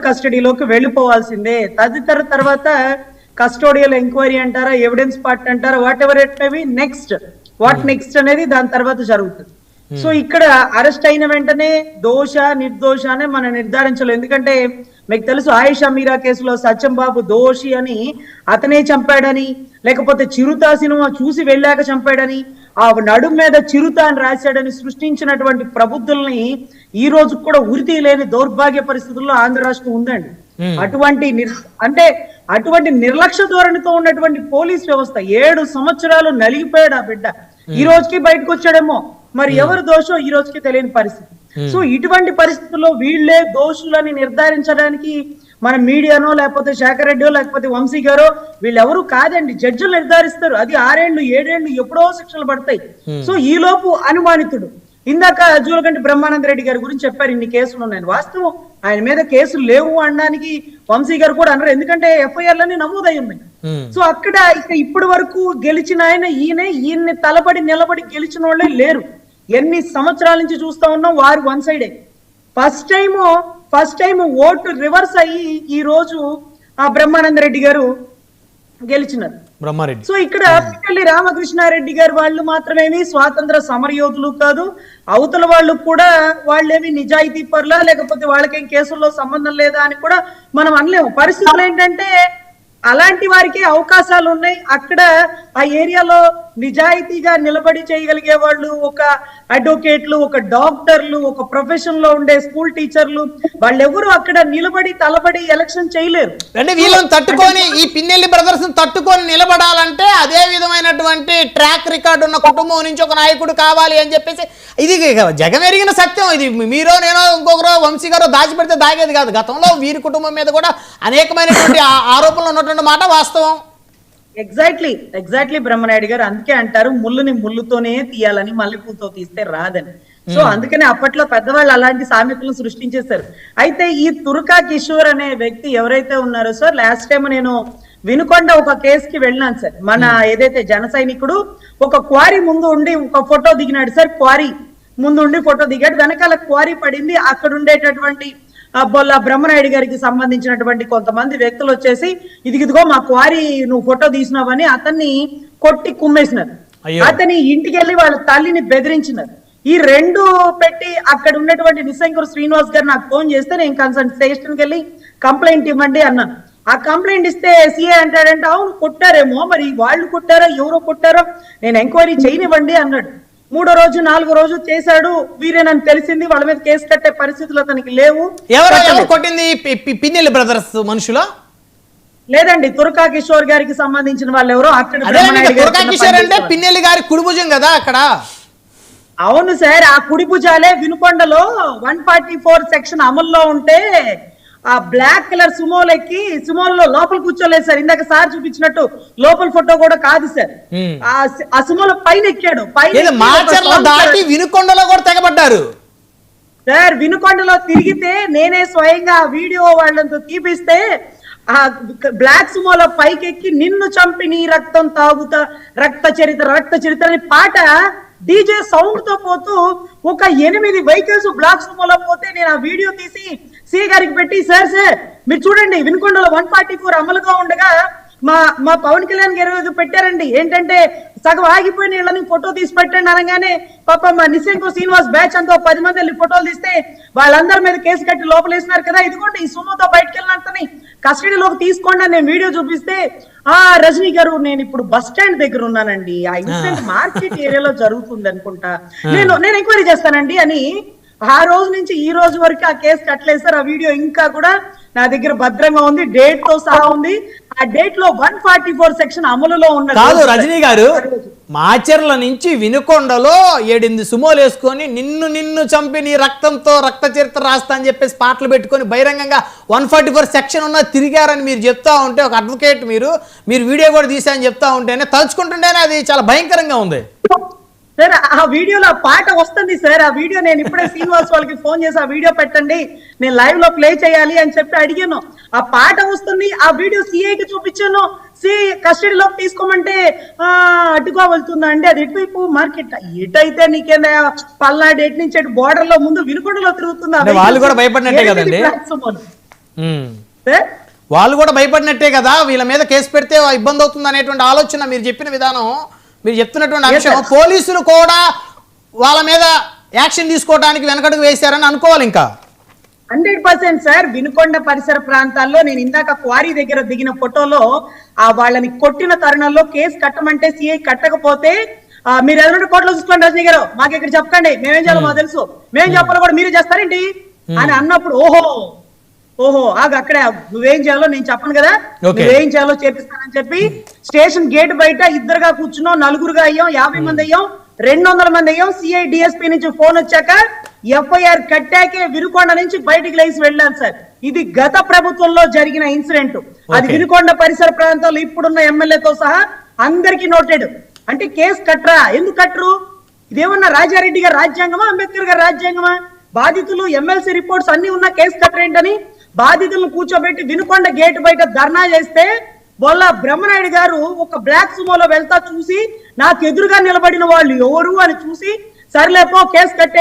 కస్టడీలోకి వెళ్ళిపోవాల్సిందే. తదితర తర్వాత కస్టోడియల్ ఎంక్వైరీ అంటారా, ఎవిడెన్స్ పార్ట్ అంటారా, what ever it may be, what next అనేది దాని తర్వాత జరుగుతుంది. సో ఇక్కడ అరెస్ట్ అయిన వెంటనే దోష నిర్దోష అనే మనం నిర్ధారించలేదు. ఎందుకంటే మీకు తెలుసు ఆయిషా మీరా కేసులో సత్యం బాబు దోషి అని, అతనే చంపాడని, లేకపోతే చిరుత సినిమా చూసి వెళ్ళాక చంపాడని, ఆ నడుం మీద చిరుత అని రాశాడని సృష్టించినటువంటి ప్రబుద్ధుల్ని ఈ రోజు కూడా ఉరితి లేని దౌర్భాగ్య పరిస్థితుల్లో ఆంధ్ర రాష్ట్రం ఉందండి. అటువంటి నిర్లక్ష్య ధోరణితో ఉన్నటువంటి పోలీస్ వ్యవస్థ 7 సంవత్సరాలు నలిగిపోయాడు ఆ బిడ్డ. ఈ రోజుకి బయటకు వచ్చాడేమో, మరి ఎవరు దోషో ఈ రోజుకి తెలియని పరిస్థితి. సో ఇటువంటి పరిస్థితుల్లో వీళ్లే దోషులని నిర్ధారించడానికి మన మీడియానో, లేకపోతే శేఖర్ రెడ్డో, లేకపోతే వంశీ గారో, వీళ్ళెవరు కాదండి, జడ్జిలు నిర్ధారిస్తారు. అది 6 ఏళ్ళు 7 ఏళ్ళు ఎప్పుడో శిక్షలు పడతాయి. సో ఈ లోపు అనుమానితుడు, ఇందాక జూలకంటి బ్రహ్మానంద రెడ్డి గారి గురించి చెప్పారు, ఇన్ని కేసులు ఉన్నాయి. వాస్తవం, ఆయన మీద కేసులు లేవు అనడానికి వంశీ గారు కూడా అన్నారు, ఎందుకంటే ఎఫ్ఐఆర్లన్నీ నమోదై ఉన్నాయి. సో అక్కడ ఇప్పటి వరకు గెలిచిన ఆయన ఈయన్ని తలబడి నిలబడి గెలిచిన వాళ్ళే లేరు. ఎన్ని సంవత్సరాల నుంచి చూస్తా ఉన్నాం, వారు వన్ సైడే. ఫస్ట్ టైం ఓటు రివర్స్ అయ్యి ఈ రోజు ఆ బ్రహ్మానంద రెడ్డి గారు గెలిచినారు. సో ఇక్కడ పిక్కల్లి రామకృష్ణారెడ్డి గారు వాళ్ళు మాత్రమేమి స్వాతంత్ర సమరయోధులు కాదు, అవతల వాళ్ళు కూడా వాళ్ళేమి నిజాయితీ పరులా, లేకపోతే వాళ్ళకేం కేసుల్లో సంబంధం లేదా అని కూడా మనం అనలేము. పరిస్థితులు ఏంటంటే అలాంటి వారికి అవకాశాలు ఉన్నాయి. అక్కడ ఆ ఏరియాలో నిజాయితీగా నిలబడి చేయగలిగే వాళ్ళు ఒక అడ్వకేట్లు, ఒక డాక్టర్లు, ఒక ప్రొఫెషన్ లో ఉండే స్కూల్ టీచర్లు, వాళ్ళెవరు అక్కడ నిలబడి తలబడి ఎలక్షన్ చేయలేరు. అంటే వీళ్ళని తట్టుకొని, ఈ పిన్నెల్లి బ్రదర్స్ తట్టుకొని నిలబడాలంటే అదే విధమైనటువంటి ట్రాక్ రికార్డు ఉన్న కుటుంబం నుంచి ఒక నాయకుడు కావాలి అని చెప్పేసి, ఇది జగమెరిగిన సత్యం. ఇది మీరో నేనో ఇంకొకరో వంశీ గారో దాచిపెడితే దాగేది కాదు. గతంలో వీరి కుటుంబం మీద కూడా అనేకమైనటువంటి ఆరోపణలు ఉన్నటువంటి మాట వాస్తవం. ఎగ్జాక్ట్లీ బ్రహ్మనాయుడు గారు అందుకే అంటారు, ముళ్ళుని ముళ్ళుతోనే తీయాలని, మల్లెపూతో తీస్తే రాదని. సో అందుకనే అప్పట్లో పెద్దవాళ్ళు అలాంటి సామెతలను సృష్టించేశారు. అయితే ఈ తురకా కిషోర్ అనే వ్యక్తి ఎవరైతే ఉన్నారో సార్, లాస్ట్ టైం నేను వినుకొండ ఒక కేసుకి వెళ్ళినాను సార్. మన ఏదైతే జన సైనికుడు ఒక క్వారీ ముందు ఉండి ఒక ఫోటో దిగినాడు సార్. క్వారీ ముందు ఉండి ఫోటో దిగాడు, వెనకాల క్వారీ పడింది. అక్కడ ఉండేటటువంటి బొల్ల బ్రహ్మనాయుడు గారికి సంబంధించినటువంటి కొంతమంది వ్యక్తులు వచ్చేసి, ఇదిగో మా క్వారీ నువ్వు ఫోటో తీసినావని అతన్ని కొట్టి కుమ్మేసినారు. అతని ఇంటికి వెళ్ళి వాళ్ళ తల్లిని బెదిరించినారు. ఈ రెండు పెట్టి అక్కడ ఉన్నటువంటి నిశంకర్ శ్రీనివాస్ గారు నాకు ఫోన్ చేస్తే, నేను కన్సర్న్ స్టేషన్కి వెళ్ళి కంప్లైంట్ ఇవ్వండి అన్నాను. ఆ కంప్లైంట్ ఇస్తే సీఏ అంటాడంటే, అవును కొట్టారేమో, మరి వాళ్ళు కొట్టారో ఎవరో కొట్టారో నేను ఎంక్వైరీ చేయనివ్వండి అన్నాడు. 3వ రోజు 4వ రోజు చేశాడు. వీరేనని తెలిసింది, వాళ్ళ మీద కేసు కట్టే పరిస్థితులు అతనికి లేవు. ఎవరు కొట్టింది? పిన్నెల్లి బ్రదర్స్ మనుషులా? లేదండి, తురకా కిషోర్ గారికి సంబంధించిన వాళ్ళు ఎవరో. అక్కడ తురకా కిషోర్ అంటే పిన్నెల్లి గారి కుడిభుజం కదా అక్కడ. అవును సార్, ఆ కుడి భుజాలే వినుకొండలో 144 సెక్షన్ అమల్లో ఉంటే ఆ బ్లాక్ కలర్ సుమోలెక్కి, సుమోల్లో లోపల కూర్చోలేదు సార్. ఇందాక సార్ చూపించినట్టు లోపల ఫోటో కూడా కాదు సార్. ఆ సుమోలో పైన ఎక్కాడు. దాటి వినుకొండలో కూడా తెగబడ్డారు సార్. వినుకొండలో తిరిగితే నేనే స్వయంగా వీడియో వాళ్ళంతా తీపిస్తే, ఆ బ్లాక్ సుమోలో పైకెక్కి నిన్ను చంపి నీ రక్తం తాగుతా రక్త చరిత్ర అని పాట డీజే సౌండ్ తో పోతూ ఒక 8 వెహికల్స్ బ్లాక్ సుమోలో పోతే నేను ఆ వీడియో తీసి సి గారికి పెట్టి, సార్ మీరు చూడండి, వినుకొండలో 144 అమలుగా ఉండగా మా పవన్ కళ్యాణ్ గారు పెట్టారండి. ఏంటంటే సగం ఆగిపోయిన వీళ్ళని ఫోటో తీసి పెట్టండి అనగానే పాప మా నిశంకర్ శ్రీనివాస్ బ్యాచ్ అంతా 10 మంది వెళ్ళి ఫోటోలు తీస్తే వాళ్ళందరి మీద కేసు కట్టి లోపలేసినారు కదా. ఇదిగోండి ఈ సుమోతో బయటకు వెళ్ళినంతని కస్టడీలోకి తీసుకోండి అని నేను వీడియో చూపిస్తే, రజనీ గారు నేను ఇప్పుడు బస్ స్టాండ్ దగ్గర ఉన్నానండి, ఆ ఇన్సిడెంట్ మార్కెట్ ఏరియాలో జరుగుతుంది అనుకుంటా, నేను ఎంక్వైరీ చేస్తానండి అని ఆ రోజు నుంచి ఈ రోజు వరకు ఆ కేసు కట్టలేదు సార్. ఆ వీడియో ఇంకా కూడా నా దగ్గర భద్రంగా ఉంది, డేట్ తో సహా ఉంది. ఆ డేట్ లో 144 సెక్షన్ అమలులో ఉన్న కాదు రజనీ గారు, మాచర్ల నుంచి వినుకొండలో 7 సుమోలు వేసుకొని నిన్ను చంపి నీ రక్తంతో రక్త చరిత్ర రాస్తా అని చెప్పేసి పాటలు పెట్టుకొని బహిరంగంగా 144 సెక్షన్ ఉన్న తిరిగారని మీరు చెప్తా ఉంటే, ఒక అడ్వకేట్ మీరు వీడియో కూడా తీసారని చెప్తా ఉంటేనే తలుచుకుంటుంటేనే అది చాలా భయంకరంగా ఉంది సార్. ఆ వీడియోలో పాట వస్తుంది సార్. ఆ వీడియో నేను ఇప్పుడే శ్రీనివాస్ వాళ్ళకి ఫోన్ చేసి ఆ వీడియో పెట్టండి, నేను లైవ్ లో ప్లే చేయాలి అని చెప్పి అడిగాను. ఆ పాట వస్తుంది, ఆ వీడియో సిఐకి చూపించాను. సిఐ కస్టడీలోకి తీసుకోమంటే అటుగా వెళ్తుందా అండి, అది ఎటువైపు మార్కెట్, ఎటైతే నీకేందా పల్నాడు ఎటు నుంచి బోర్డర్ లో ముందు వినుకొండలో తిరుగుతుందా, వాళ్ళు కూడా భయపడినట్టే కదండి. సార్ వాళ్ళు కూడా భయపడినట్టే కదా, వీళ్ళ మీద కేసు పెడితే ఇబ్బంది అవుతుంది అనేటువంటి ఆలోచన మీరు చెప్పిన విధానం, మీరు చెప్తున్నటువంటి అంశం, పోలీసులు కూడా వాళ్ళ మీద యాక్షన్ తీసుకోవడానికి వెనకడుగు వేశారని అనుకోవాలి. ఇంకా 100% సార్. వినుకొండ పరిసర ప్రాంతాల్లో నేను ఇందాక క్వారీ దగ్గర దిగిన ఫోటోలో వాళ్ళని కొట్టిన తరుణంలో కేసు కట్టమంటే సిఐ కట్టకపోతే మీరు 2 కోట్లు చూసుకోండి రజనీ గారు, మాకు ఇక్కడ చెప్పండి, మేమేం చేయాలో మాకు తెలుసు, మేమేం చెప్పాలో కూడా మీరే చేస్తారేంటి అని అన్నప్పుడు ఓహో అక్కడ నువ్వేం చేయాలో నేను చెప్పను కదా, నువ్వేం చేయాలో చేపిస్తానని చెప్పి స్టేషన్ గేట్ బయట ఇద్దరుగా కూర్చున్నాం, 4గురుగా అయ్యాం, 50 మంది అయ్యాం, 200 మంది అయ్యాం. సిఐ డిఎస్పీ నుంచి ఫోన్ వచ్చాక ఎఫ్ఐఆర్ కట్టాకే వినుకొండ నుంచి బయటికి లేచి వెళ్ళాను సార్. ఇది గత ప్రభుత్వంలో జరిగిన ఇన్సిడెంట్. అది వినుకొండ పరిసర ప్రాంతాల్లో ఇప్పుడున్న ఎమ్మెల్యేతో సహా అందరికీ నోటెడ్. అంటే కేసు కట్టరా, ఎందుకు కట్టరు? ఇదేమన్నా రాజారెడ్డి గారి రాజ్యాంగమా, అంబేద్కర్ గారి రాజ్యాంగమా? బాధితులు ఎమ్మెల్సీ రిపోర్ట్స్ అన్ని ఉన్న కేసు కట్టరేంటని బాధితులను కూర్చోబెట్టి వినుకొండ గేట్ బయట ధర్నా చేస్తే బొల్ల బ్రహ్మనాయుడు గారు ఒక బ్లాక్ సుమోలో వెళ్తా చూసి నాకు ఎదురుగా నిలబడిన వాళ్ళు ఎవరు అని చూసి సర్లేపో కేసు కట్టే